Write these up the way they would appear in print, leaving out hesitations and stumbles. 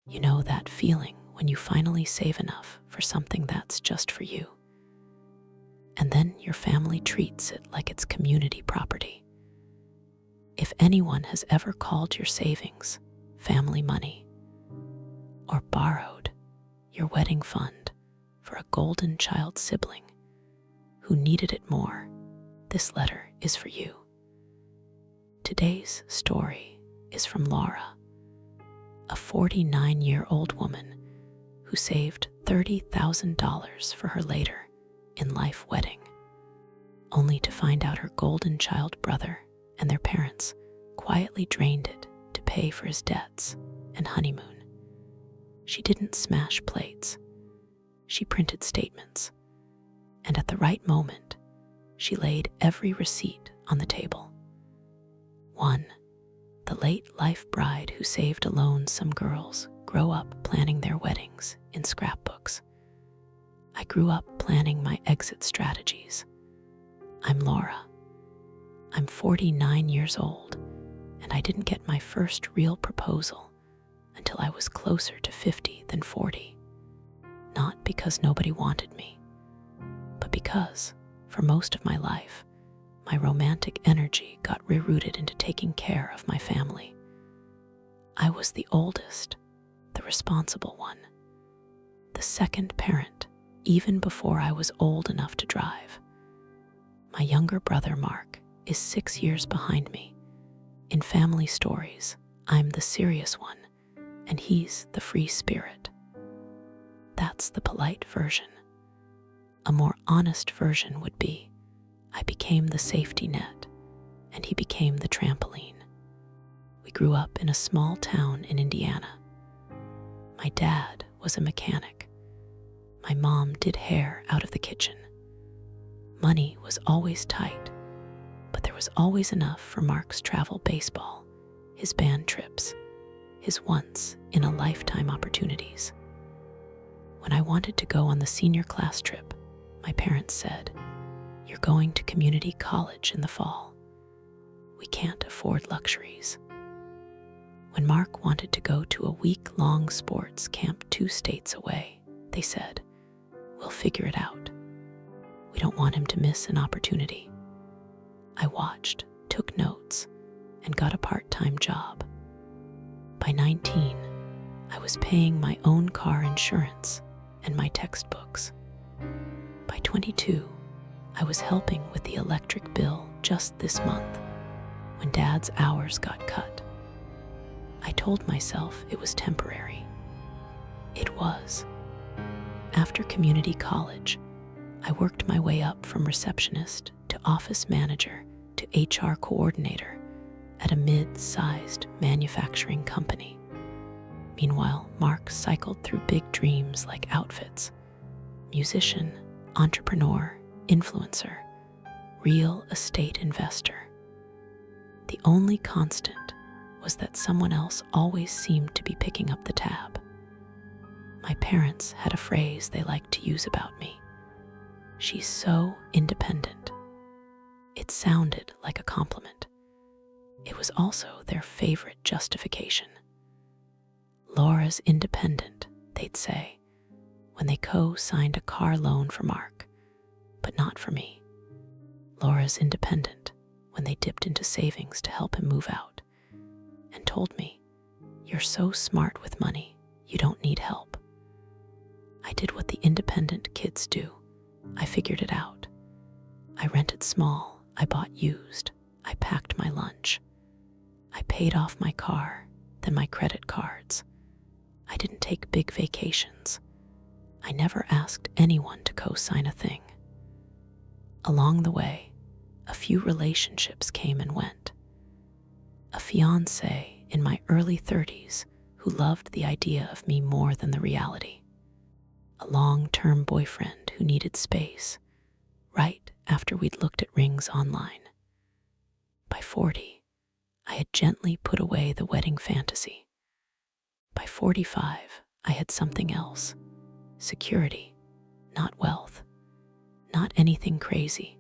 You know that feeling when you finally save enough for something that's just for you. And then your family treats it like it's community property. If anyone has ever called your savings family money, or borrowed your wedding fund for a golden child sibling who needed it more, this letter is for you. Today's story is from Laura, a 49-year-old woman who saved $30,000 for her later in life wedding, only to find out her golden child brother and their parents quietly drained it to pay for his debts and honeymoon. She didn't smash plates. She printed statements. And at the right moment, she laid every receipt on the table. 1. The late life bride who saved alone. Some girls grow up planning their weddings in scrapbooks. I grew up planning my exit strategies. I'm Laura. I'm 49 years old, and I didn't get my first real proposal until I was closer to 50 than 40. Not because nobody wanted me, but because, for most of my life, my romantic energy got rerouted into taking care of my family. I was the oldest, the responsible one, the second parent, even before I was old enough to drive. My younger brother, Mark, is 6 years behind me. In family stories, I'm the serious one, and he's the free spirit. That's the polite version. A more honest version would be, I became the safety net, and he became the trampoline. We grew up in a small town in Indiana. My dad was a mechanic. My mom did hair out of the kitchen. Money was always tight, but there was always enough for Mark's travel baseball, his band trips, his once-in-a-lifetime opportunities. When I wanted to go on the senior class trip, my parents said, "You're going to community college in the fall. We can't afford luxuries." When Mark wanted to go to a week-long sports camp 2 states away, they said, "We'll figure it out. We don't want him to miss an opportunity." I watched, took notes, and got a part-time job. By 19, I was paying my own car insurance and my textbooks. By 22, I was helping with the electric bill just this month when Dad's hours got cut. I told myself it was temporary. It was. After community college, I worked my way up from receptionist to office manager to HR coordinator at a mid-sized manufacturing company. Meanwhile, Mark cycled through big dreams like outfits, musician, entrepreneur, influencer, real estate investor. The only constant was that someone else always seemed to be picking up the tab. My parents had a phrase they liked to use about me. "She's so independent." It sounded like a compliment. It was also their favorite justification. "Laura's independent," they'd say, when they co-signed a car loan for Mark, but not for me. "Laura's independent," when they dipped into savings to help him move out, and told me, "You're so smart with money, you don't need help." I did what the independent kids do. I figured it out. I rented small, I bought used, I packed my lunch. I paid off my car, then my credit cards. I didn't take big vacations. I never asked anyone to co-sign a thing. Along the way, a few relationships came and went. A fiancé in my early 30s who loved the idea of me more than the reality. A long-term boyfriend who needed space, right after we'd looked at rings online. By 40, I had gently put away the wedding fantasy. By 45, I had something else. Security, not wealth. Not anything crazy,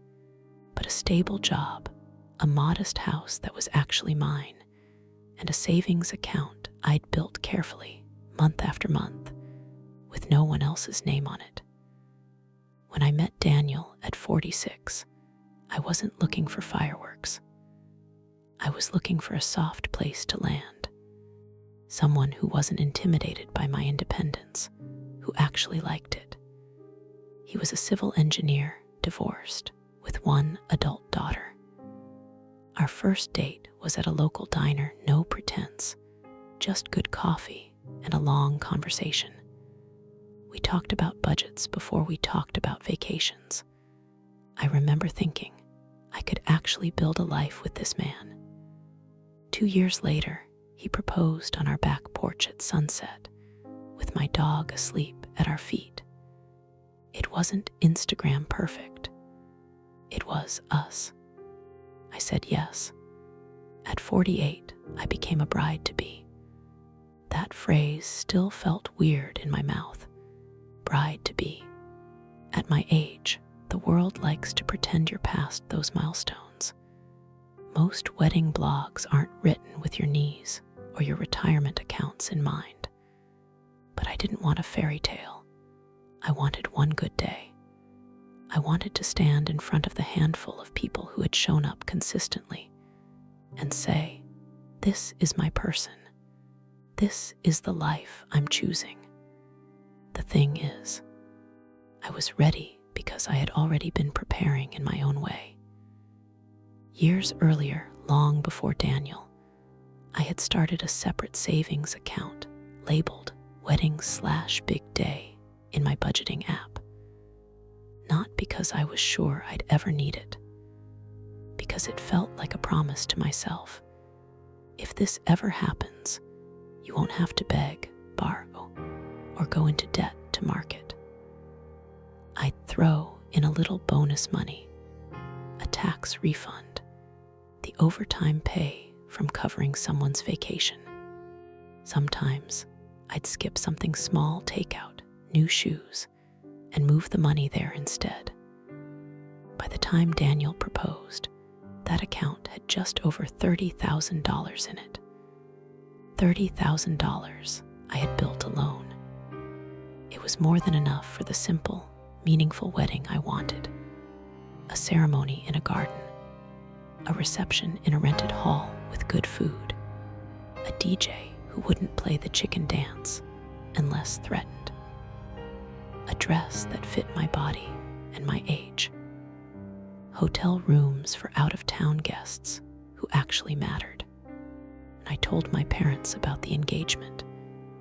but a stable job, a modest house that was actually mine, and a savings account I'd built carefully, month after month, with no one else's name on it. When I met Daniel at 46, I wasn't looking for fireworks. I was looking for a soft place to land. Someone who wasn't intimidated by my independence, who actually liked it. He was a civil engineer, divorced, with one adult daughter. Our first date was at a local diner, no pretense, just good coffee and a long conversation. We talked about budgets before we talked about vacations. I remember thinking I could actually build a life with this man. 2 years later, he proposed on our back porch at sunset, with my dog asleep at our feet. It wasn't Instagram perfect. It was us. I said yes. At 48, I became a bride-to-be. That phrase still felt weird in my mouth. Bride-to-be. At my age, the world likes to pretend you're past those milestones. Most wedding blogs aren't written with your knees or your retirement accounts in mind. But I didn't want a fairy tale. I wanted one good day. I wanted to stand in front of the handful of people who had shown up consistently and say, "This is my person. This is the life I'm choosing." The thing is, I was ready because I had already been preparing in my own way. Years earlier, long before Daniel, I had started a separate savings account labeled Wedding/Big Day in my budgeting app. Not because I was sure I'd ever need it, because it felt like a promise to myself. If this ever happens, you won't have to beg, borrow, or go into debt to market. I'd throw in a little bonus money, a tax refund, the overtime pay from covering someone's vacation. Sometimes I'd skip something small, takeout, new shoes, and move the money there instead. By the time Daniel proposed, that account had just over $30,000 in it. $30,000 I had built alone. It was more than enough for the simple, meaningful wedding I wanted. A ceremony in a garden, a reception in a rented hall with good food, a DJ who wouldn't play the chicken dance unless threatened, a dress that fit my body and my age, hotel rooms for out-of-town guests who actually mattered. And I told my parents about the engagement.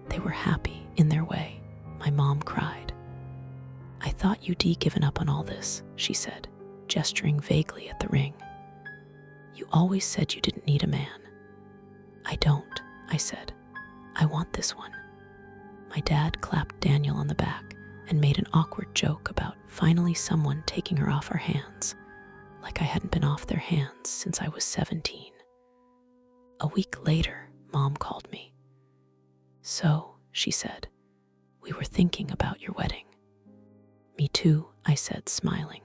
They were happy in their way. My mom cried. "I thought you'd given up on all this," she said, gesturing vaguely at the ring. "You always said you didn't need a man." "I don't," I said. "I want this one." My dad clapped Daniel on the back and made an awkward joke about finally someone taking her off our hands, like I hadn't been off their hands since I was 17. A week later, Mom called me. "So," she said, "we were thinking about your wedding." "Me too," I said, smiling.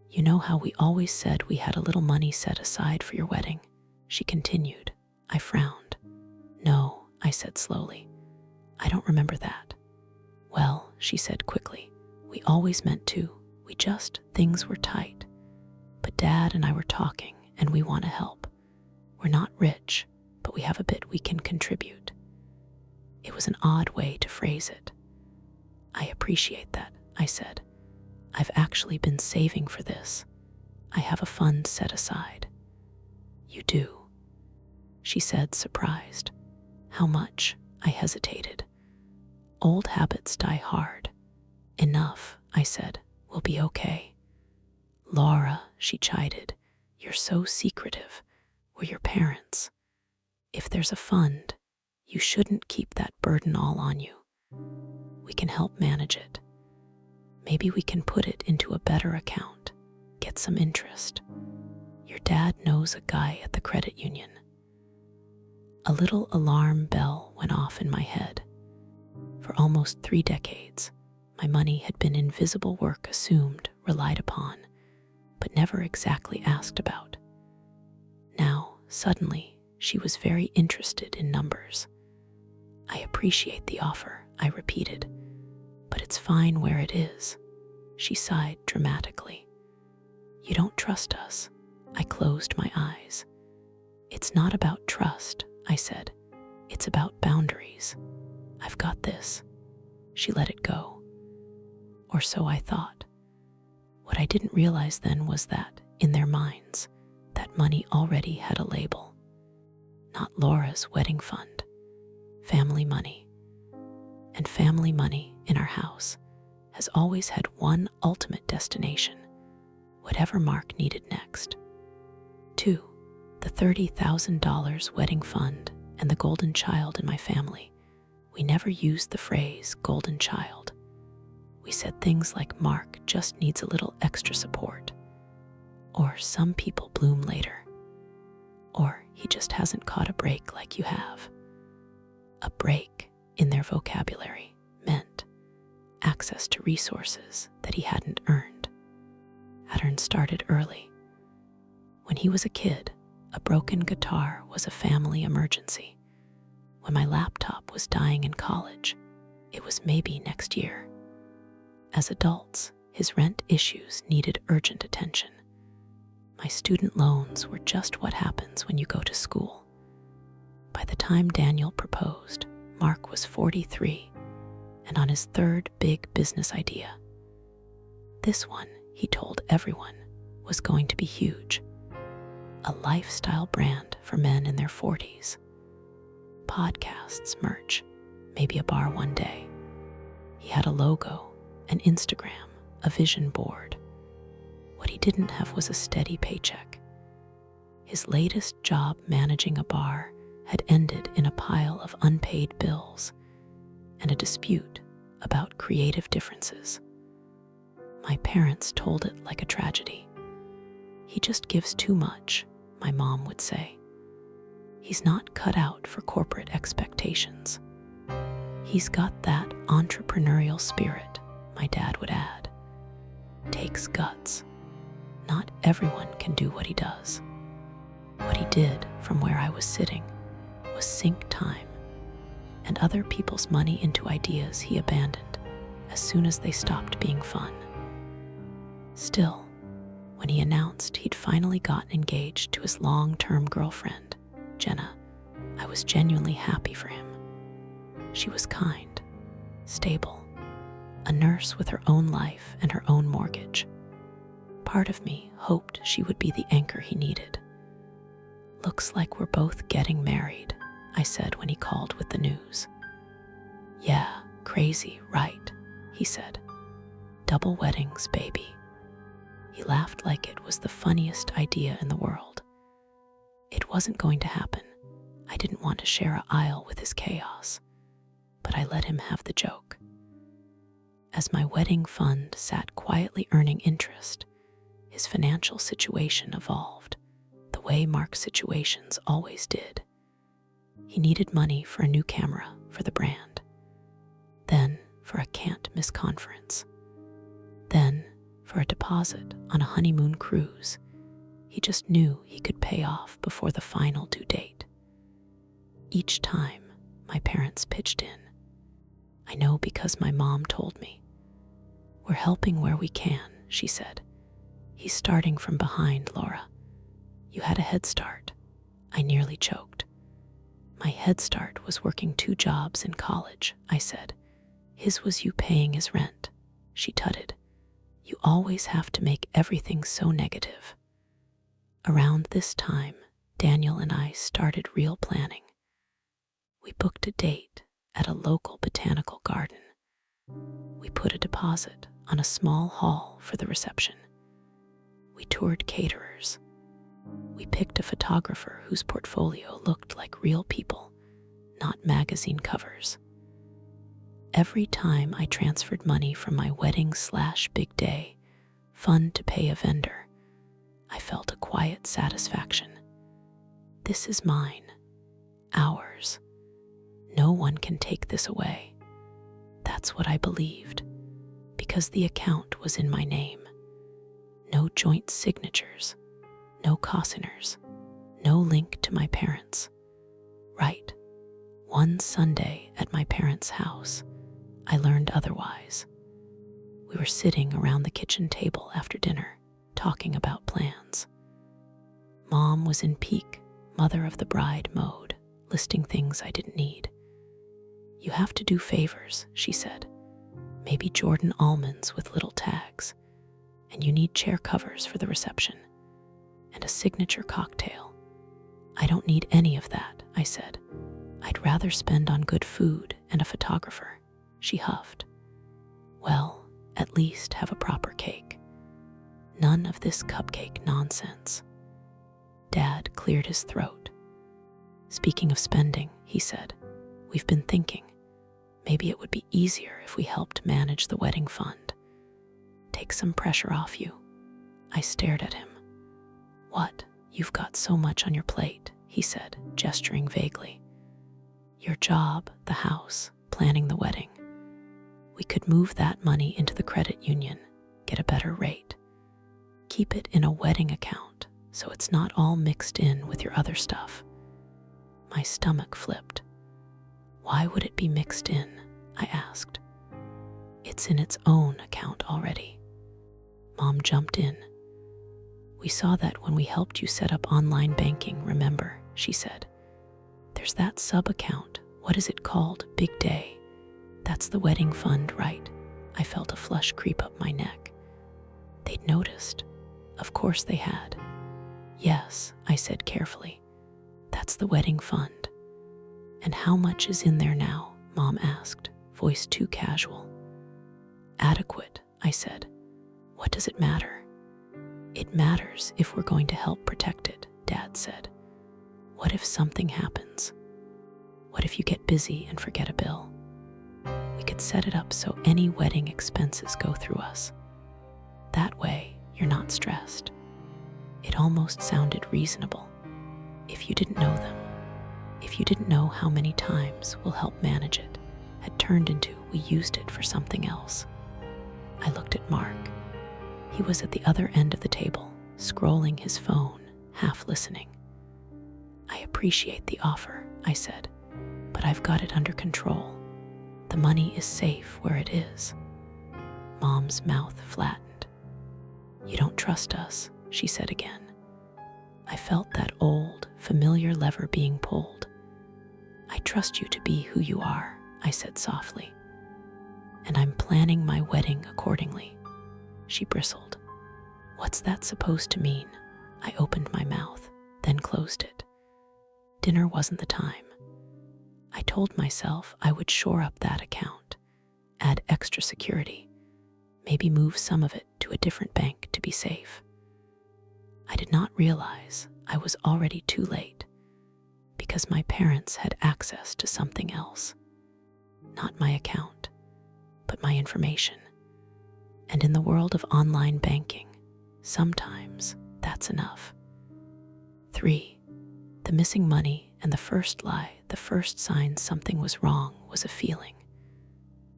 "You know how we always said we had a little money set aside for your wedding?" she continued. I frowned. "No," I said slowly. "I don't remember that." "Well," she said quickly, "we always meant to. Things were tight. But Dad and I were talking, and we want to help. We're not rich, but we have a bit we can contribute." It was an odd way to phrase it. "I appreciate that," I said. "I've actually been saving for this. I have a fund set aside." "You do?" she said, surprised. "How much?" I hesitated. "Old habits die hard." "Enough," I said. "We'll be okay." "Laura," she chided, "you're so secretive. We're your parents. If there's a fund, you shouldn't keep that burden all on you. We can help manage it. Maybe we can put it into a better account, get some interest. Your dad knows a guy at the credit union." A little alarm bell went off in my head. For almost 3 decades, my money had been invisible work, assumed, relied upon, but never exactly asked about. Now, suddenly, she was very interested in numbers. I appreciate the offer, I repeated, but it's fine where it is. She sighed dramatically. You don't trust us. I closed my eyes. It's not about trust, I said. It's about boundaries. I've got this. She let it go. Or so I thought. What I didn't realize then was that, in their minds, that money already had a label. Not Laura's wedding fund. Family money. And family money in our house has always had one ultimate destination, whatever Mark needed next. 2. The $30,000 wedding fund and the golden child in my family. We never used the phrase golden child. We said things like Mark just needs a little extra support, or some people bloom later, or he just hasn't caught a break like you have. A break, in their vocabulary, meant access to resources that he hadn't earned. Patterns started early. When he was a kid, a broken guitar was a family emergency. When my laptop was dying in college, it was maybe next year. As adults, his rent issues needed urgent attention. My student loans were just what happens when you go to school. By the time Daniel proposed, Mark was 43 and on his third big business idea. This one, he told everyone, was going to be huge. A lifestyle brand for men in their 40s. Podcasts, merch, maybe a bar one day. He had a logo, an Instagram, a vision board. What he didn't have was a steady paycheck. His latest job managing a bar had ended in a pile of unpaid bills and a dispute about creative differences. My parents told it like a tragedy. He just gives too much, my mom would say. He's not cut out for corporate expectations. He's got that entrepreneurial spirit, my dad would add. Takes guts. Not everyone can do what he does. What he did from where I was sitting was sink time and other people's money into ideas he abandoned as soon as they stopped being fun. Still, when he announced he'd finally gotten engaged to his long-term girlfriend, Jenna, I was genuinely happy for him. She was kind, stable, a nurse with her own life and her own mortgage. Part of me hoped she would be the anchor he needed. Looks like we're both getting married, I said when he called with the news. Yeah, crazy, right, he said. Double weddings, baby. He laughed like it was the funniest idea in the world. It wasn't going to happen. I didn't want to share an aisle with his chaos, but I let him have the joke. As my wedding fund sat quietly earning interest, his financial situation evolved, the way Mark's situations always did. He needed money for a new camera for the brand, then for a can't-miss conference, then for a deposit on a honeymoon cruise he just knew he could pay off before the final due date. Each time, my parents pitched in. I know because my mom told me. We're helping where we can, she said. He's starting from behind, Laura. You had a head start. I nearly choked. My head start was working 2 jobs in college, I said. His was you paying his rent, she tutted. You always have to make everything so negative. Around this time, Daniel and I started real planning. We booked a date at a local botanical garden. We put a deposit on a small hall for the reception. We toured caterers. We picked a photographer whose portfolio looked like real people, not magazine covers. Every time I transferred money from my wedding/big day fund to pay a vendor, I felt a quiet satisfaction. This is mine, ours. No one can take this away. That's what I believed, because the account was in my name. No joint signatures, no cosigners, no link to my parents. Right, One Sunday at my parents' house, I learned otherwise. We were sitting around the kitchen table after dinner, talking about plans. Mom was in peak, mother of the bride mode, listing things I didn't need. You have to do favors, she said. Maybe Jordan almonds with little tags. And you need chair covers for the reception. And a signature cocktail. I don't need any of that, I said. I'd rather spend on good food and a photographer, she huffed. Well, at least have a proper cake. None of this cupcake nonsense. Dad cleared his throat. Speaking of spending, he said, we've been thinking. Maybe it would be easier if we helped manage the wedding fund. Take some pressure off you. I stared at him. What? You've got so much on your plate, he said, gesturing vaguely. Your job, the house, planning the wedding. We could move that money into the credit union, get a better rate. Keep it in a wedding account so it's not all mixed in with your other stuff. My stomach flipped. Why would it be mixed in? I asked. It's in its own account already. Mom jumped in. We saw that when we helped you set up online banking, remember, she said. There's that sub-account. What is it called? Big Day. That's the wedding fund, right? I felt a flush creep up my neck. They'd noticed. Of course they had. Yes, I said carefully. That's the wedding fund. And how much is in there now? Mom asked, voice too casual. Adequate, I said. What does it matter? It matters if we're going to help protect it, Dad said. What if something happens? What if you get busy and forget a bill? We could set it up so any wedding expenses go through us. That way, you're not stressed. It almost sounded reasonable. If you didn't know them, if you didn't know how many times we'll help manage it, had turned into we used it for something else. I looked at Mark. He was at the other end of the table, scrolling his phone, half listening. I appreciate the offer, I said, but I've got it under control. The money is safe where it is. Mom's mouth flattened. You don't trust us, she said again. I felt that old, familiar lever being pulled. I trust you to be who you are, I said softly. And I'm planning my wedding accordingly. She bristled. What's that supposed to mean? I opened my mouth, then closed it. Dinner wasn't the time. I told myself I would shore up that account, add extra security, maybe move some of it to a different bank to be safe. I did not realize I was already too late because my parents had access to something else. Not my account, but my information. And in the world of online banking, sometimes that's enough. 3. The missing money and the first lie, the first sign something was wrong was a feeling,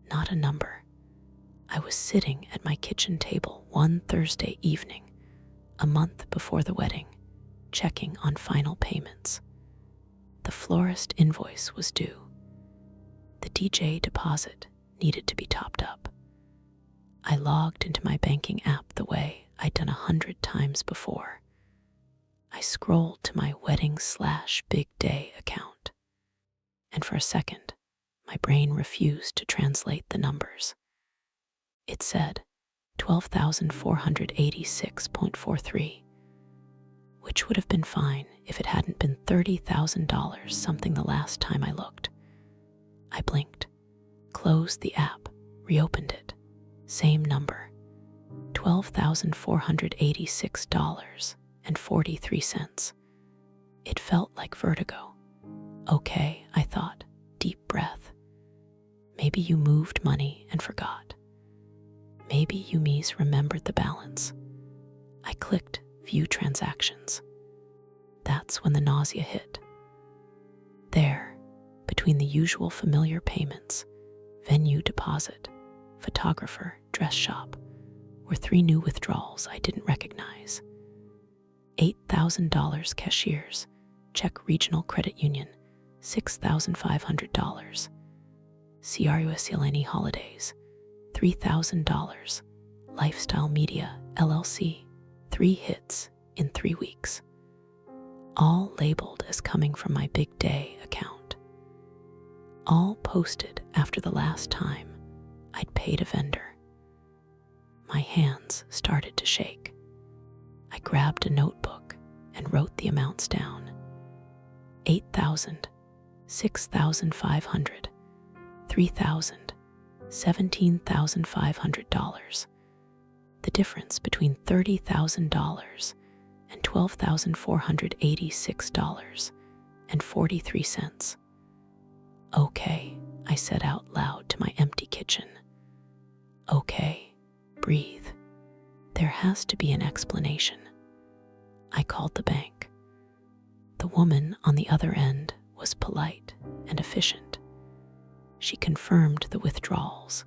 not a number. I was sitting at my kitchen table one Thursday evening, a month before the wedding, checking on final payments. The florist invoice was due. The DJ deposit needed to be topped up. I logged into my banking app the way I'd done 100 times before. I scrolled to my wedding/big day account. And for a second, my brain refused to translate the numbers. It said 12,486.43, which would have been fine if it hadn't been $30,000 something the last time I looked. I blinked, closed the app, reopened it. Same number, $12,486.43. It felt like vertigo. Okay, I thought, deep breath. Maybe you moved money and forgot. Maybe you remembered the balance. I clicked View Transactions. That's when the nausea hit. There, between the usual familiar payments, venue deposit, photographer, dress shop, were 3 new withdrawals I didn't recognize. $8,000 cashiers, check regional credit union, $6,500. CRUSLNE Holidays, $3,000. Lifestyle Media, LLC, 3 hits in 3 weeks. All labeled as coming from my Big Day account. All posted after the last time I'd paid a vendor. My hands started to shake. I grabbed a notebook and wrote the amounts down. $8,000, $6,500, $3,000, $17,500. The difference between $30,000 and $12,486.43. Okay, I said out loud to my empty kitchen. Okay, breathe. There has to be an explanation. I called the bank. The woman on the other end was polite and efficient. She confirmed the withdrawals.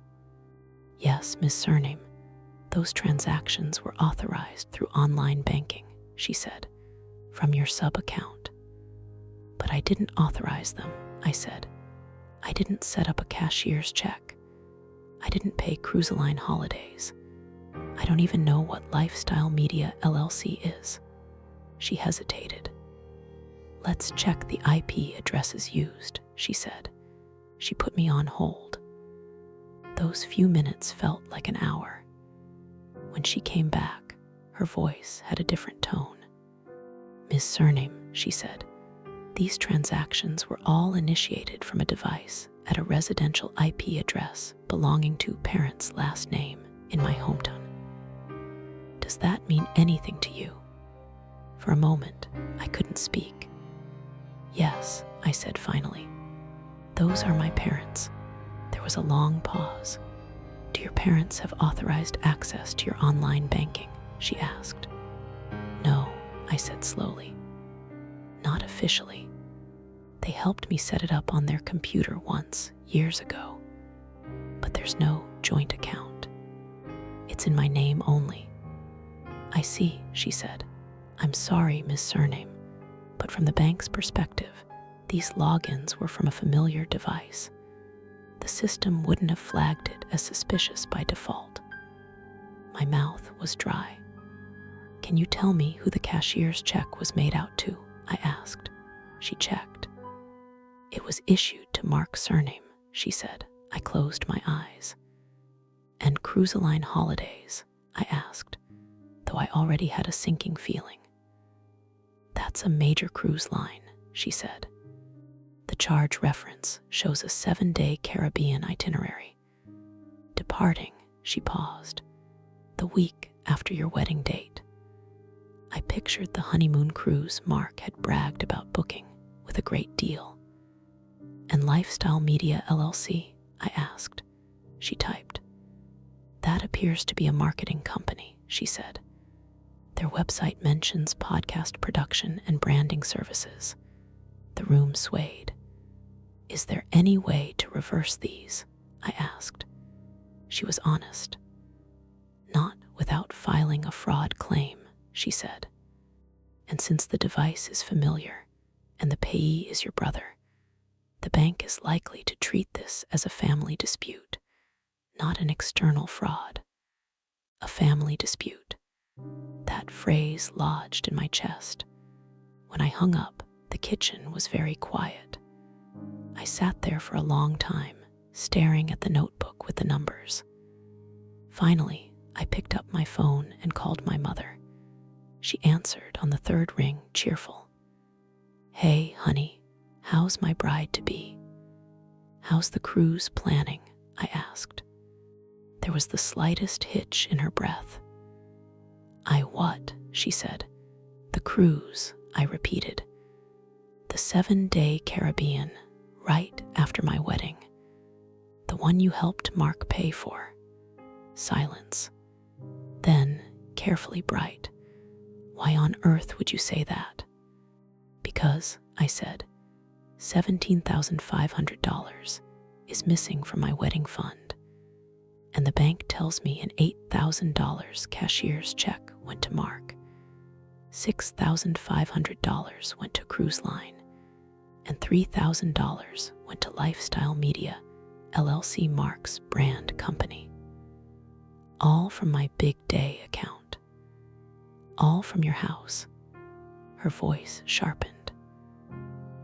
Yes, Miss Surname, those transactions were authorized through online banking, she said, from your sub-account. But I didn't authorize them, I said. I didn't set up a cashier's check. I didn't pay Cruiseline Holidays. I don't even know what Lifestyle Media LLC is. She hesitated. Let's check the IP addresses used, she said. She put me on hold. Those few minutes felt like an hour. When she came back, her voice had a different tone. Ms. Surname, she said, these transactions were all initiated from a device at a residential IP address belonging to parent's last name in my hometown. Does that mean anything to you? For a moment, I couldn't speak. Yes, I said finally. Those are my parents. There was a long pause. Do your parents have authorized access to your online banking? She asked. No, I said slowly. Not officially. They helped me set it up on their computer once, years ago. But there's no joint account. It's in my name only. I see, she said. I'm sorry, Ms. Surname, but from the bank's perspective, these logins were from a familiar device. The system wouldn't have flagged it as suspicious by default. My mouth was dry. Can you tell me who the cashier's check was made out to? I asked. She checked. It was issued to Mark Surname, she said. I closed my eyes. And Cruiseline Holidays? I asked, though I already had a sinking feeling. That's a major cruise line, she said. The charge reference shows a 7-day Caribbean itinerary. Departing, she paused, the week after your wedding date. I pictured the honeymoon cruise Mark had bragged about booking with a great deal. And Lifestyle Media LLC? I asked. She typed. That appears to be a marketing company, she said. Their website mentions podcast production and branding services. The room swayed. Is there any way to reverse these? I asked. She was honest. Not without filing a fraud claim, she said. And since the device is familiar and the payee is your brother, the bank is likely to treat this as a family dispute, not an external fraud. A family dispute. That phrase lodged in my chest. When I hung up, the kitchen was very quiet. I sat there for a long time, staring at the notebook with the numbers. Finally, I picked up my phone and called my mother. She answered on the 3rd ring, cheerful. Hey, honey, how's my bride-to-be? How's the cruise planning? I asked. There was the slightest hitch in her breath. I what? She said. The cruise, I repeated. The 7-day Caribbean, right after my wedding. The one you helped Mark pay for. Silence. Then, carefully bright. Why on earth would you say that? Because, I said, $17,500 is missing from my wedding fund, and the bank tells me an $8,000 cashier's check went to Mark. $6,500 went to Cruise Line, and $3,000 went to Lifestyle Media, LLC, Mark's brand company. All from my big day account. All from your house. Her voice sharpened.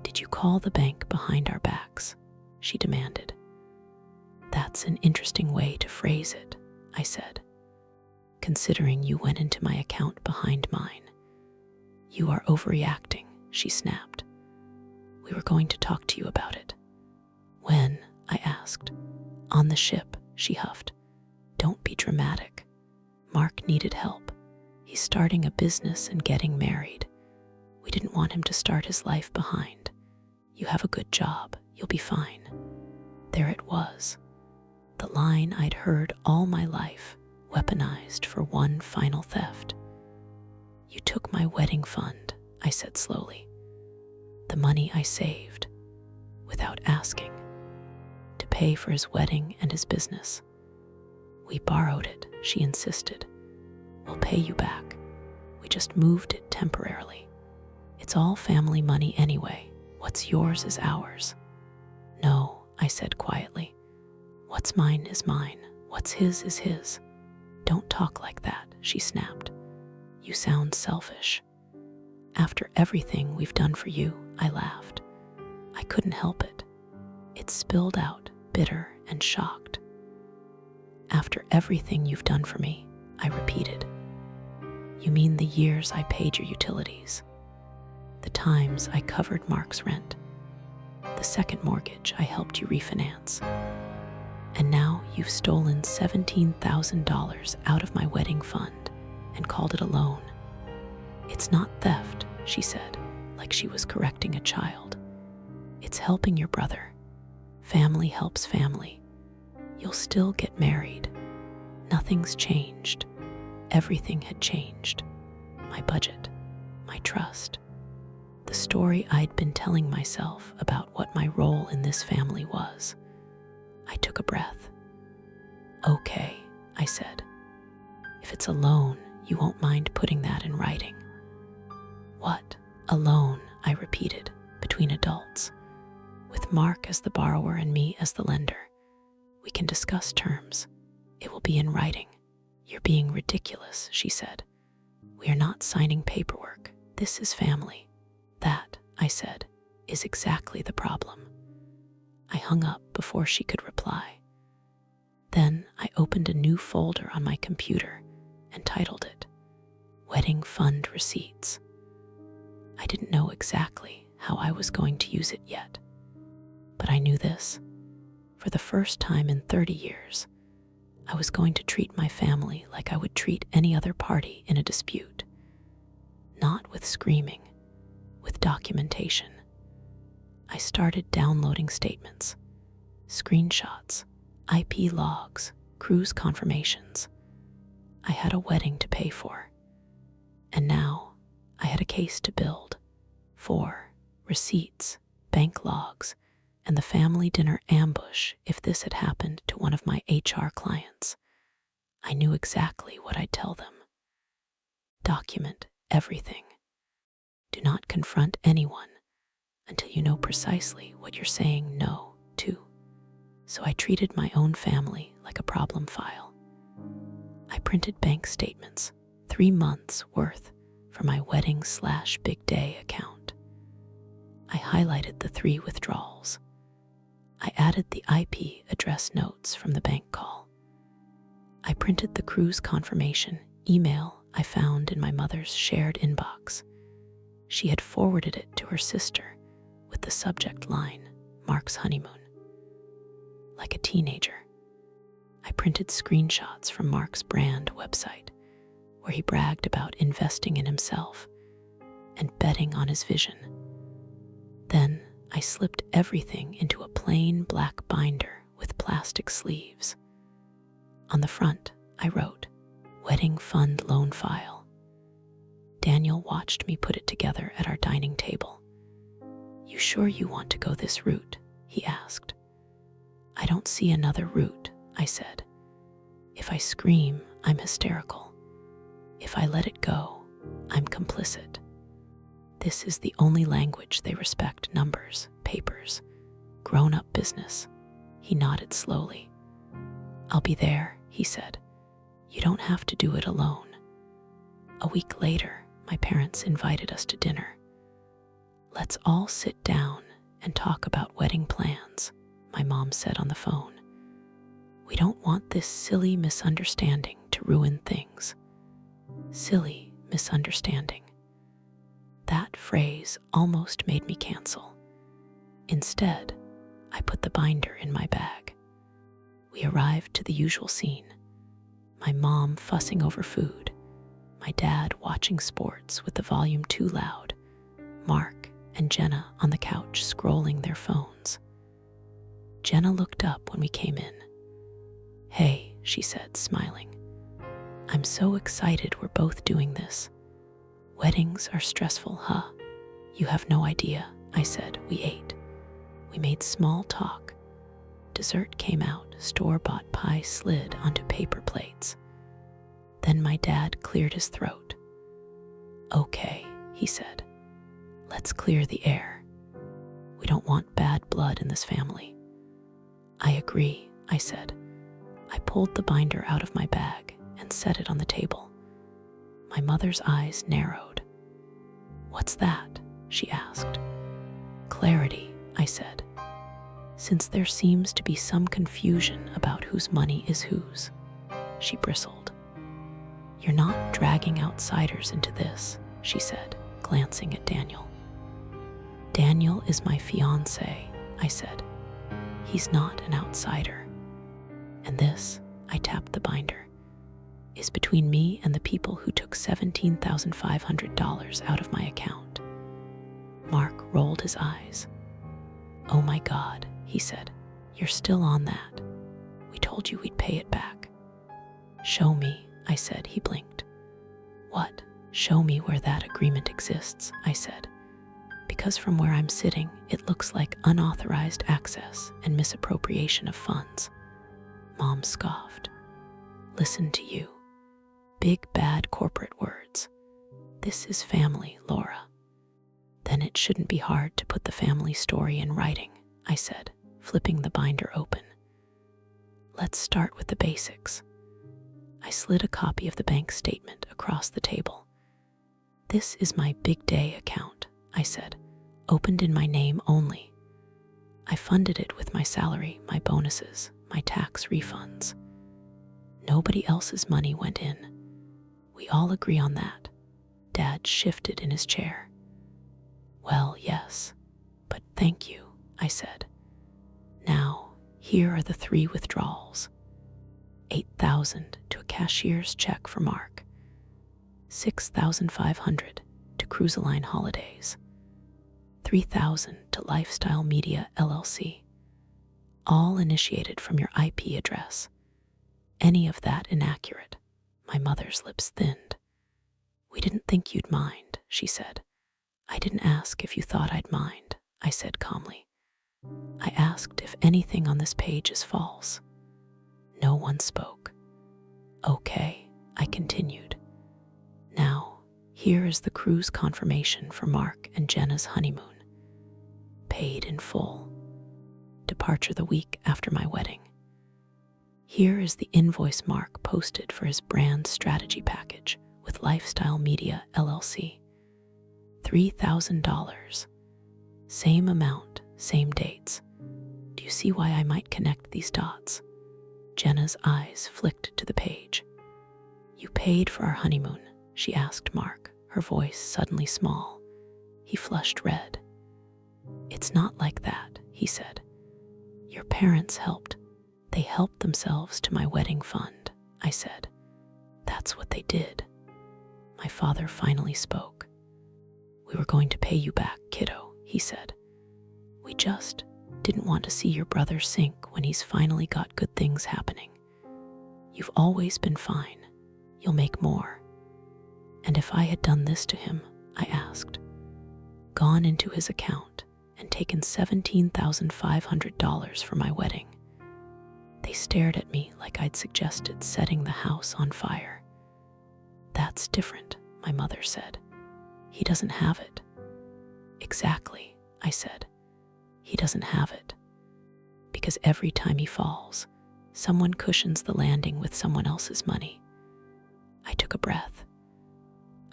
Did you call the bank behind our backs? She demanded. That's an interesting way to phrase it, I said, considering you went into my account behind mine. You are overreacting, she snapped. We were going to talk to you about it. When? I asked. On the ship, she huffed. Don't be dramatic. Mark needed help. He's starting a business and getting married. We didn't want him to start his life behind. You have a good job. You'll be fine. There it was. The line I'd heard all my life, weaponized for one final theft. You took my wedding fund, I said slowly. The money I saved, without asking, to pay for his wedding and his business. We borrowed it, she insisted. We'll pay you back. We just moved it temporarily. It's all family money anyway. What's yours is ours. No, I said quietly. What's mine is mine. What's his is his. Don't talk like that, she snapped. You sound selfish. After everything we've done for you, I laughed. I couldn't help it. It spilled out, bitter and shocked. After everything you've done for me, I repeated. You mean the years I paid your utilities, the times I covered Mark's rent, the second mortgage I helped you refinance, and now you've stolen $17,000 out of my wedding fund and called it a loan. It's not theft, she said, like she was correcting a child. It's helping your brother. Family helps family. You'll still get married. Nothing's changed. Everything had changed. My budget, my trust, the story I'd been telling myself about what my role in this family was. I took a breath. Okay, I said. If it's a loan, you won't mind putting that in writing. What? A loan, I repeated, between adults, with Mark as the borrower and me as the lender. We can discuss terms. It will be in writing. You're being ridiculous, she said. We are not signing paperwork. This is family. That, I said, is exactly the problem. I hung up before she could reply. Then I opened a new folder on my computer and titled it Wedding Fund Receipts. I didn't know exactly how I was going to use it yet, but I knew this. For the first time in 30 years, I was going to treat my family like I would treat any other party in a dispute. Not with screaming, with documentation. I started downloading statements, screenshots, IP logs, cruise confirmations. I had a wedding to pay for, and now I had a case to build. 4 receipts, bank logs, and the family dinner ambush if this had happened to one of my HR clients. I knew exactly what I'd tell them. Document everything. Do not confront anyone until you know precisely what you're saying no to. So I treated my own family like a problem file. I printed bank statements, 3 months worth, for my wedding/big day account. I highlighted the 3 withdrawals. I added the IP address notes from the bank call. I printed the cruise confirmation email I found in my mother's shared inbox. She had forwarded it to her sister with the subject line, Mark's honeymoon. Like a teenager, I printed screenshots from Mark's brand website, where he bragged about investing in himself and betting on his vision. Then I slipped everything into a plain black binder with plastic sleeves. On the front, I wrote, Wedding Fund Loan File. Daniel watched me put it together at our dining table. You sure you want to go this route? He asked. I don't see another route, I said. If I scream, I'm hysterical. If I let it go, I'm complicit. This is the only language they respect: numbers, papers, grown-up business. He nodded slowly. I'll be there, he said. You don't have to do it alone. A week later, my parents invited us to dinner. Let's all sit down and talk about wedding plans, my mom said on the phone. We don't want this silly misunderstanding to ruin things. Silly misunderstanding. That phrase almost made me cancel. Instead, I put the binder in my bag. We arrived to the usual scene. My mom fussing over food, my dad watching sports with the volume too loud, Mark and Jenna on the couch scrolling their phones. Jenna looked up when we came in. Hey, she said, smiling. I'm so excited we're both doing this. Weddings are stressful, huh? You have no idea, I said. We ate. We made small talk. Dessert came out, store-bought pie slid onto paper plates. Then my dad cleared his throat. Okay, he said. Let's clear the air. We don't want bad blood in this family. I agree, I said. I pulled the binder out of my bag and set it on the table. My mother's eyes narrowed. What's that? She asked. Clarity, I said. Since there seems to be some confusion about whose money is whose, she bristled. You're not dragging outsiders into this, she said, glancing at Daniel. Daniel is my fiancé, I said. He's not an outsider. And this, I tapped the binder, is between me and the people who took $17,500 out of my account. Mark rolled his eyes. Oh my God, he said. You're still on that. We told you we'd pay it back. Show me, I said. He blinked. What? Show me where that agreement exists, I said. Because from where I'm sitting, it looks like unauthorized access and misappropriation of funds. Mom scoffed. Listen to you. Big bad corporate words. This is family, Laura. Then it shouldn't be hard to put the family story in writing, I said, flipping the binder open. Let's start with the basics. I slid a copy of the bank statement across the table. This is my big day account, I said, opened in my name only. I funded it with my salary, my bonuses, my tax refunds. Nobody else's money went in. We all agree on that. Dad shifted in his chair. Well, yes, but thank you, I said. Now, here are the 3 withdrawals. $8,000 to a cashier's check for Mark. $6,500 to Cruiseline Holidays. $3,000 to Lifestyle Media LLC. All initiated from your IP address. Any of that inaccurate? My mother's lips thinned. We didn't think you'd mind, she said. I didn't ask if you thought I'd mind, I said calmly. I asked if anything on this page is false. No one spoke. Okay, I continued. Now, here is the cruise confirmation for Mark and Jenna's honeymoon. Paid in full. Departure the week after my wedding. Here is the invoice Mark posted for his brand strategy package with Lifestyle Media LLC. $3,000. Same amount, same dates. Do you see why I might connect these dots? Jenna's eyes flicked to the page. You paid for our honeymoon, she asked Mark, her voice suddenly small. He flushed red. It's not like that, he said. Your parents helped. They helped themselves to my wedding fund, I said. That's what they did. My father finally spoke. We were going to pay you back, kiddo, he said. We just didn't want to see your brother sink when he's finally got good things happening. You've always been fine. You'll make more. And if I had done this to him, I asked, gone into his account and taken $17,500 for my wedding. They stared at me like I'd suggested setting the house on fire. That's different, my mother said. He doesn't have it. Exactly, I said. He doesn't have it. Because every time he falls, someone cushions the landing with someone else's money. I took a breath.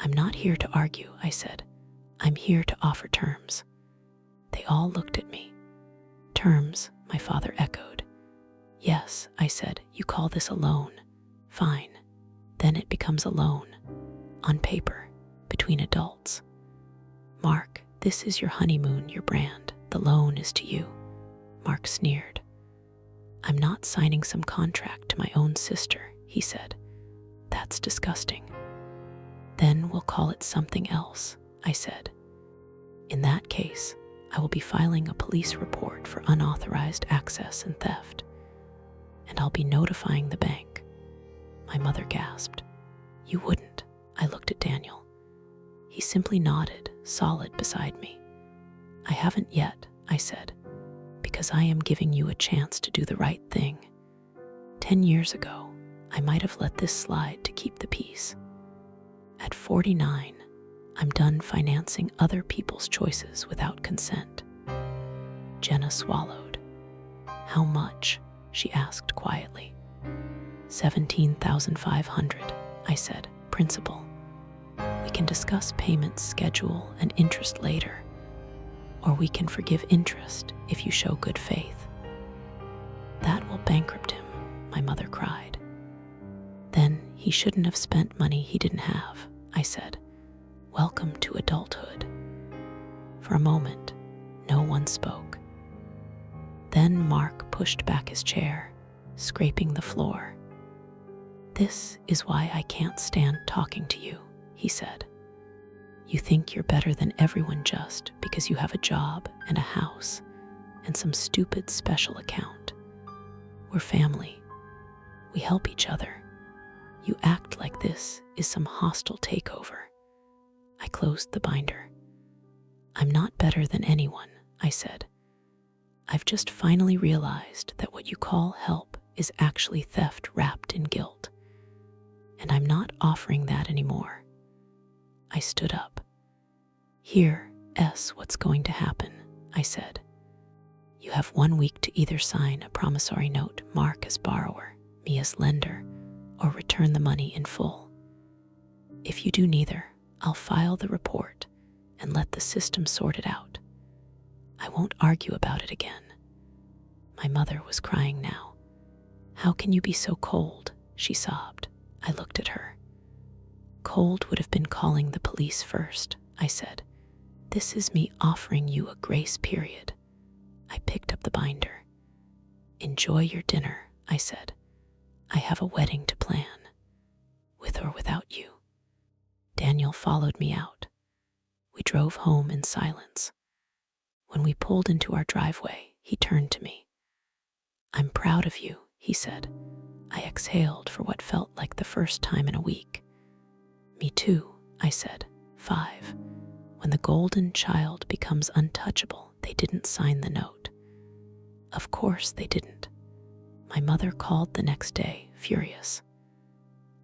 I'm not here to argue, I said. I'm here to offer terms. They all looked at me. Terms, my father echoed. Yes, I said, you call this a loan. Fine. Then it becomes a loan. On paper, between adults. Mark, this is your honeymoon, your brand. The loan is to you. Mark sneered. I'm not signing some contract to my own sister, he said. That's disgusting. Then we'll call it something else, I said. In that case, I will be filing a police report for unauthorized access and theft. And I'll be notifying the bank. My mother gasped. You wouldn't. I looked at Daniel. He simply nodded, solid beside me. I haven't yet, I said, because I am giving you a chance to do the right thing. 10 years ago, I might have let this slide to keep the peace. At 49, I'm done financing other people's choices without consent. Jenna swallowed. How much? She asked quietly. $17,500, I said, principal. We can discuss payment schedule and interest later, or we can forgive interest if you show good faith. That will bankrupt him, my mother cried. Then he shouldn't have spent money he didn't have, I said. Welcome to adulthood. For a moment, no one spoke. Then Mark pushed back his chair, scraping the floor. This is why I can't stand talking to you, he said. You think you're better than everyone just because you have a job and a house and some stupid special account. We're family. We help each other. You act like this is some hostile takeover. I closed the binder. I'm not better than anyone, I said. I've just finally realized that what you call help is actually theft wrapped in guilt. And I'm not offering that anymore. I stood up. Here, what's going to happen, I said. You have 1 week to either sign a promissory note, Mark as borrower, me as lender, or return the money in full. If you do neither, I'll file the report and let the system sort it out. I won't argue about it again. My mother was crying now. How can you be so cold? She sobbed. I looked at her. Cold would have been calling the police first, I said. This is me offering you a grace period. I picked up the binder. Enjoy your dinner, I said. I have a wedding to plan, with or without you. Daniel followed me out. We drove home in silence. When we pulled into our driveway, he turned to me. I'm proud of you, he said. I exhaled for what felt like the first time in a week. Me too, I said. 5. When the golden child becomes untouchable, they didn't sign the note. Of course they didn't. My mother called the next day, furious.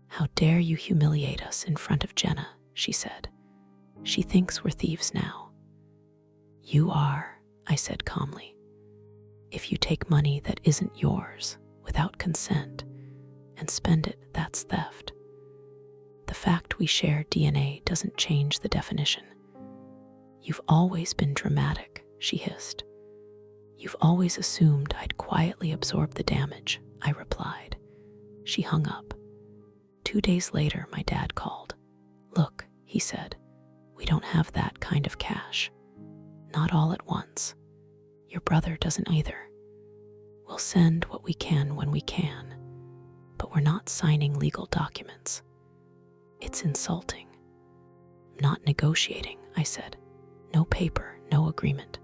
How dare you humiliate us in front of Jenna, she said. She thinks we're thieves now. You are, I said calmly. If you take money that isn't yours without consent and spend it, that's theft. The fact we share DNA doesn't change the definition. You've always been dramatic, she hissed. You've always assumed I'd quietly absorb the damage, I replied. She hung up. 2 days later, my dad called. Look, he said, we don't have that kind of cash. Not all at once. Your brother doesn't either. We'll send what we can when we can, but we're not signing legal documents. It's insulting. Not negotiating, I said. No paper, no agreement.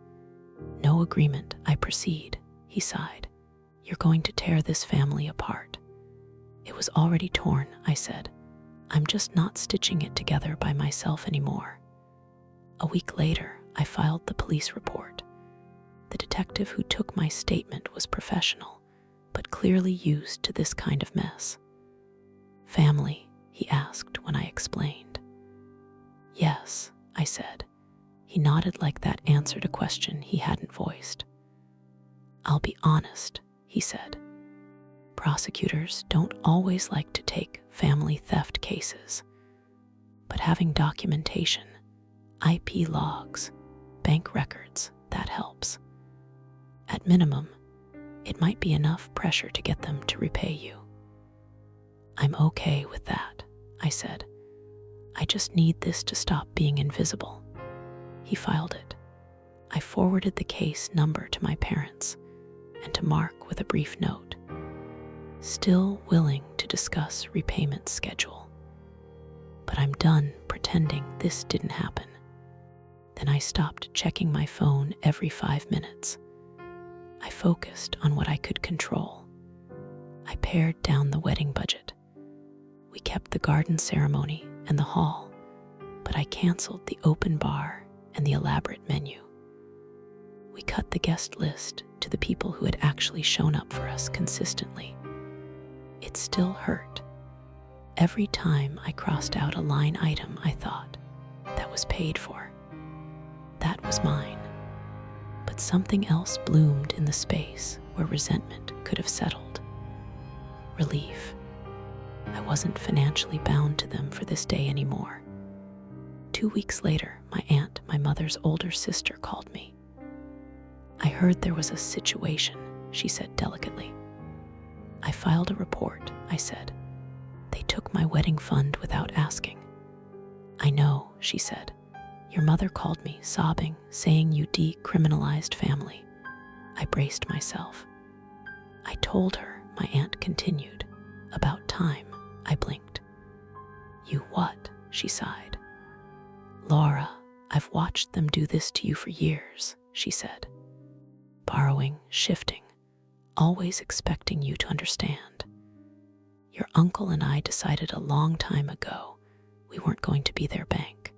No agreement, I proceed, he sighed. You're going to tear this family apart. It was already torn, I said. I'm just not stitching it together by myself anymore. A week later, I filed the police report. The detective who took my statement was professional, but clearly used to this kind of mess. Family, he asked when I explained. Yes, I said. He nodded like that answered a question he hadn't voiced. "I'll be honest," he said. "Prosecutors don't always like to take family theft cases, but having documentation, IP logs, bank records, that helps. At minimum, it might be enough pressure to get them to repay you." "I'm okay with that," I said. "I just need this to stop being invisible." He filed it. I forwarded the case number to my parents and to Mark with a brief note. "Still willing to discuss repayment schedule. But I'm done pretending this didn't happen." Then I stopped checking my phone every 5 minutes. I focused on what I could control. I pared down the wedding budget. We kept the garden ceremony and the hall, but I canceled the open bar and the elaborate menu. We cut the guest list to the people who had actually shown up for us consistently. It still hurt. Every time I crossed out a line item, I thought, that was paid for. That was mine. But something else bloomed in the space where resentment could have settled. Relief. I wasn't financially bound to them for this day anymore. 2 weeks later, my aunt, my mother's older sister, called me. "I heard there was a situation," she said delicately. "I filed a report," I said. "They took my wedding fund without asking." "I know," she said. "Your mother called me, sobbing, saying you decriminalized family." I braced myself. "I told her," my aunt continued. "About time." I blinked. "You what?" she sighed. "Laura, I've watched them do this to you for years," she said. "Borrowing, shifting, always expecting you to understand. Your uncle and I decided a long time ago we weren't going to be their bank.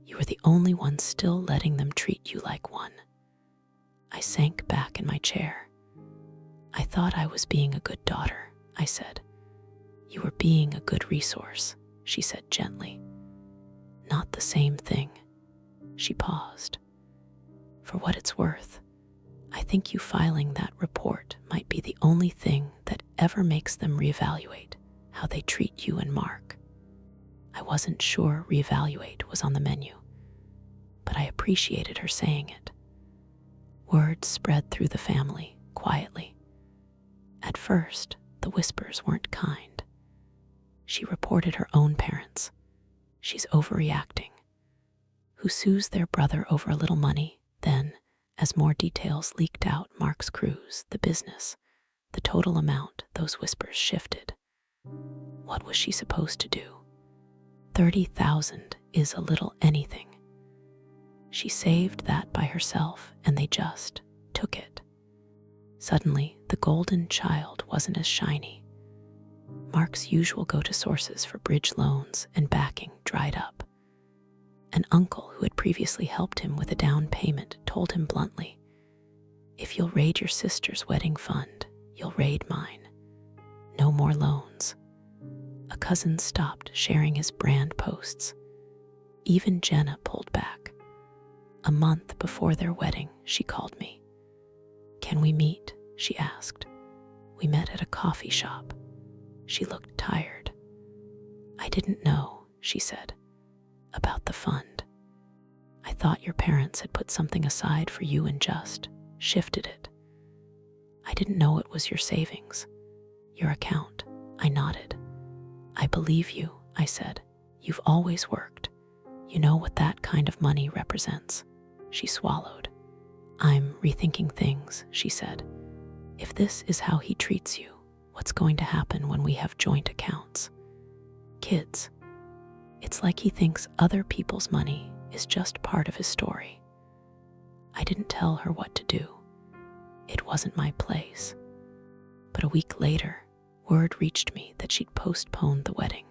You were the only one still letting them treat you like one." I sank back in my chair. "I thought I was being a good daughter," I said. "You were being a good resource," she said gently. "Not the same thing." She paused. "For what it's worth, I think you filing that report might be the only thing that ever makes them reevaluate how they treat you and Mark." I wasn't sure reevaluate was on the menu, but I appreciated her saying it. Word spread through the family, quietly. At first, the whispers weren't kind. "She reported her own parents. She's overreacting." "Who sues their brother over a little money?" Then, as more details leaked out, Mark's cruise, the business, the total amount, those whispers shifted. What was she supposed to do? 30,000 is a little anything. She saved that by herself, and they just took it. Suddenly, the golden child wasn't as shiny. Mark's usual go-to sources for bridge loans and backing dried up. An uncle who had previously helped him with a down payment told him bluntly, "If you'll raid your sister's wedding fund, you'll raid mine. No more loans." A cousin stopped sharing his brand posts. Even Jenna pulled back. A month before their wedding, she called me. "Can we meet?" she asked. We met at a coffee shop. She looked tired. "I didn't know," she said, "about the fund. I thought your parents had put something aside for you and just shifted it. I didn't know it was your savings, your account." I nodded. "I believe you," I said. "You've always worked. You know what that kind of money represents." She swallowed. "I'm rethinking things," she said. "If this is how he treats you, what's going to happen when we have joint accounts? Kids. It's like he thinks other people's money is just part of his story." I didn't tell her what to do. It wasn't my place. But a week later, word reached me that she'd postponed the wedding.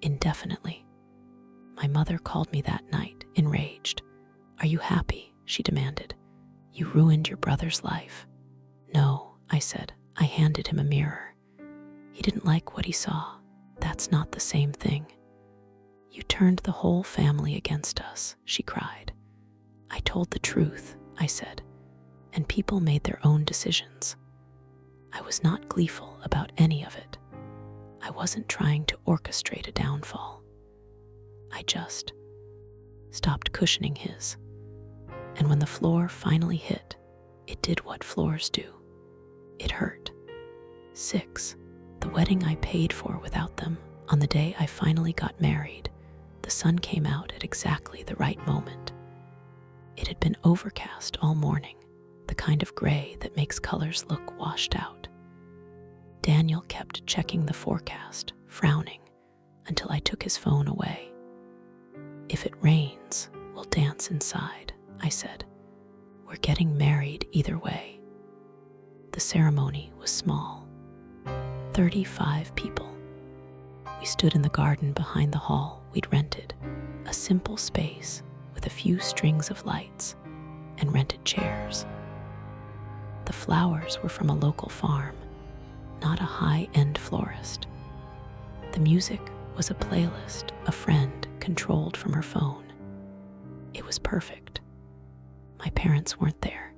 Indefinitely. My mother called me that night, enraged. "Are you happy?" she demanded. "You ruined your brother's life." "No," I said. I handed him a mirror. "He didn't like what he saw. That's not the same thing." "You turned the whole family against us," she cried. "I told the truth," I said, "and people made their own decisions." I was not gleeful about any of it. I wasn't trying to orchestrate a downfall. I just stopped cushioning his. And when the floor finally hit, it did what floors do. It hurt. 6. The wedding I paid for without them. On the day I finally got married, the sun came out at exactly the right moment. It had been overcast all morning, the kind of gray that makes colors look washed out. Daniel kept checking the forecast, frowning, until I took his phone away. "If it rains, we'll dance inside," I said. "We're getting married either way." The ceremony was small. 35 people. We stood in the garden behind the hall we'd rented, a simple space with a few strings of lights and rented chairs. The flowers were from a local farm, not a high-end florist. The music was a playlist a friend controlled from her phone. It was perfect. My parents weren't there.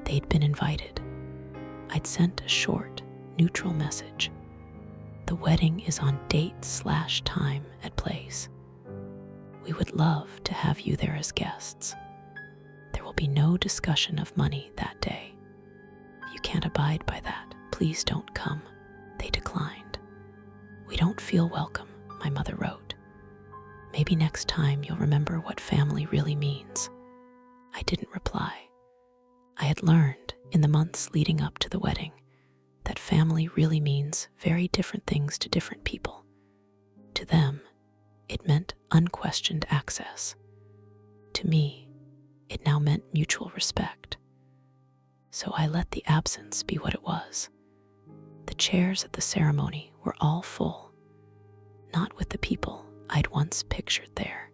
They'd been invited. I'd sent a short, neutral message. "The wedding is on date/time at place. We would love to have you there as guests. There will be no discussion of money that day. If you can't abide by that, please don't come." They declined. "We don't feel welcome," my mother wrote. "Maybe next time you'll remember what family really means." I didn't reply. I had learned in the months leading up to the wedding that family really means very different things to different people. To them, it meant unquestioned access. To me, it now meant mutual respect. So I let the absence be what it was. The chairs at the ceremony were all full, not with the people I'd once pictured there,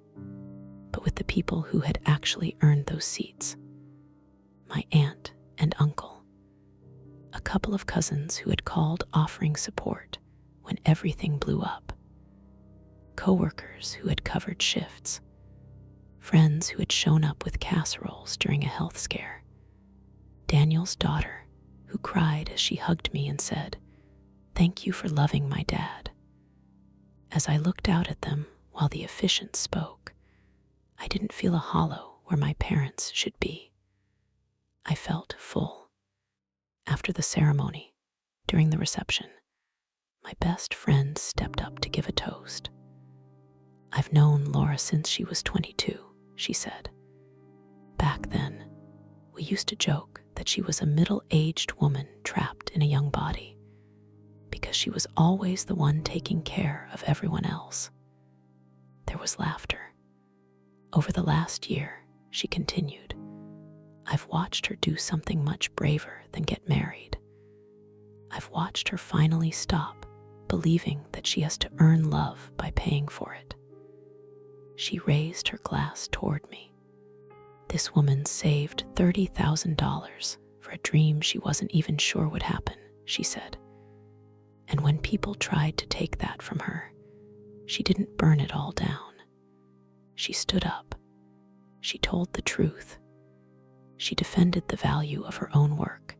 but with the people who had actually earned those seats. My aunt and uncle, a couple of cousins who had called offering support when everything blew up, coworkers who had covered shifts, friends who had shown up with casseroles during a health scare, Daniel's daughter who cried as she hugged me and said, "Thank you for loving my dad." As I looked out at them while the officiant spoke, I didn't feel a hollow where my parents should be. I felt full. After the ceremony, during the reception, my best friend stepped up to give a toast. "I've known Laura since she was 22, she said. Back then, we used to joke that she was a middle-aged woman trapped in a young body, because she was always the one taking care of everyone else." There was laughter. "Over the last year," she continued, "I've watched her do something much braver than get married. I've watched her finally stop believing that she has to earn love by paying for it." She raised her glass toward me. "This woman saved $30,000 for a dream she wasn't even sure would happen," she said. "And when people tried to take that from her, she didn't burn it all down. She stood up. She told the truth. She defended the value of her own work.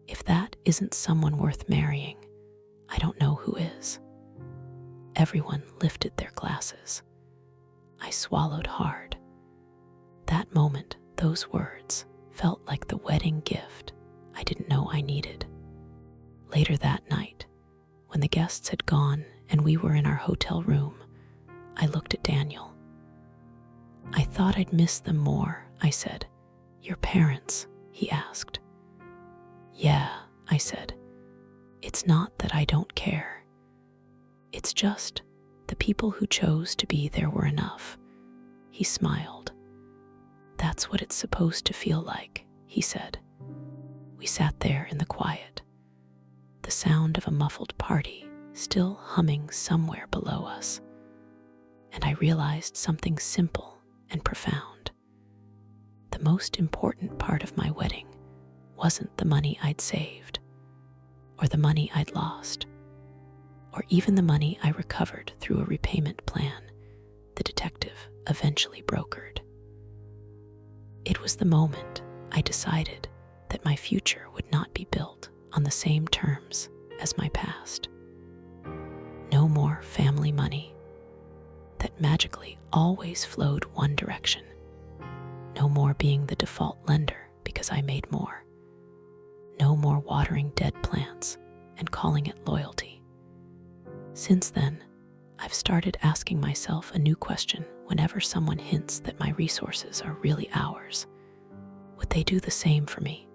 If that isn't someone worth marrying, I don't know who is." Everyone lifted their glasses. I swallowed hard. That moment, those words, felt like the wedding gift I didn't know I needed. Later that night, when the guests had gone and we were in our hotel room, I looked at Daniel. "I thought I'd miss them more," I said. "Your parents?" he asked. "Yeah," I said. "It's not that I don't care. It's just the people who chose to be there were enough." He smiled. "That's what it's supposed to feel like," he said. We sat there in the quiet, the sound of a muffled party still humming somewhere below us, and I realized something simple and profound. The most important part of my wedding wasn't the money I'd saved, or the money I'd lost, or even the money I recovered through a repayment plan. the detective eventually brokered. It was the moment I decided that my future would not be built on the same terms as my past. No more family money that magically always flowed one direction. No more being the default lender because I made more. No more watering dead plants and calling it loyalty. Since then, I've started asking myself a new question whenever someone hints that my resources are really ours. Would they do the same for me?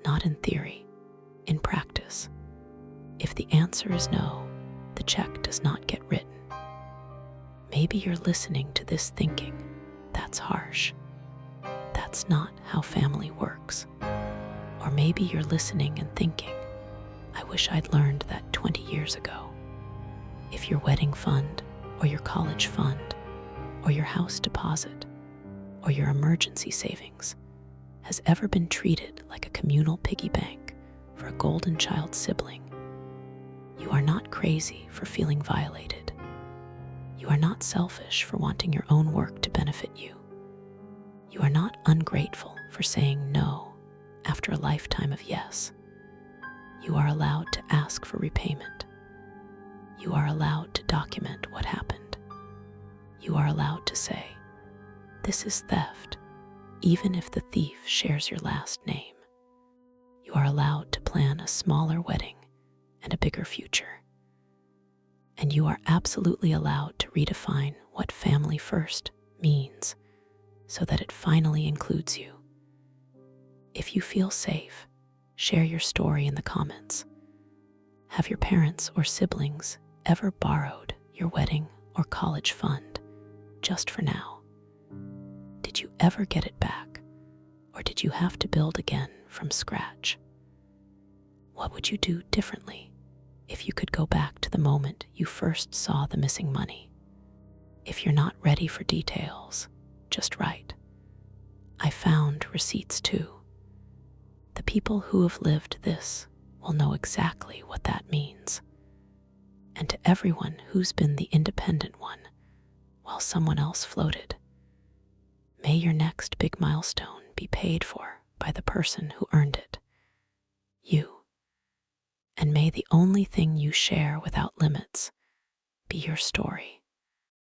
Not in theory, in practice. If the answer is no, the check does not get written. Maybe you're listening to this thinking, that's harsh. That's not how family works. Or maybe you're listening and thinking, I wish I'd learned that 20 years ago. If your wedding fund, or your college fund, or your house deposit, or your emergency savings has ever been treated like a communal piggy bank for a golden child sibling, you are not crazy for feeling violated. You are not selfish for wanting your own work to benefit you. You are not ungrateful for saying no after a lifetime of yes. You are allowed to ask for repayment. You are allowed to document what happened. You are allowed to say, this is theft, even if the thief shares your last name. You are allowed to plan a smaller wedding and a bigger future. And you are absolutely allowed to redefine what family first means so that it finally includes you. If you feel safe, share your story in the comments. Have your parents or siblings ever borrowed your wedding or college fund just for now? Did you ever get it back, or did you have to build again from scratch? What would you do differently if you could go back to the moment you first saw the missing money? If you're not ready for details, just write. I found receipts too. The people who have lived this will know exactly what that means. And to everyone who's been the independent one while someone else floated, may your next big milestone be paid for by the person who earned it, you. And may the only thing you share without limits be your story.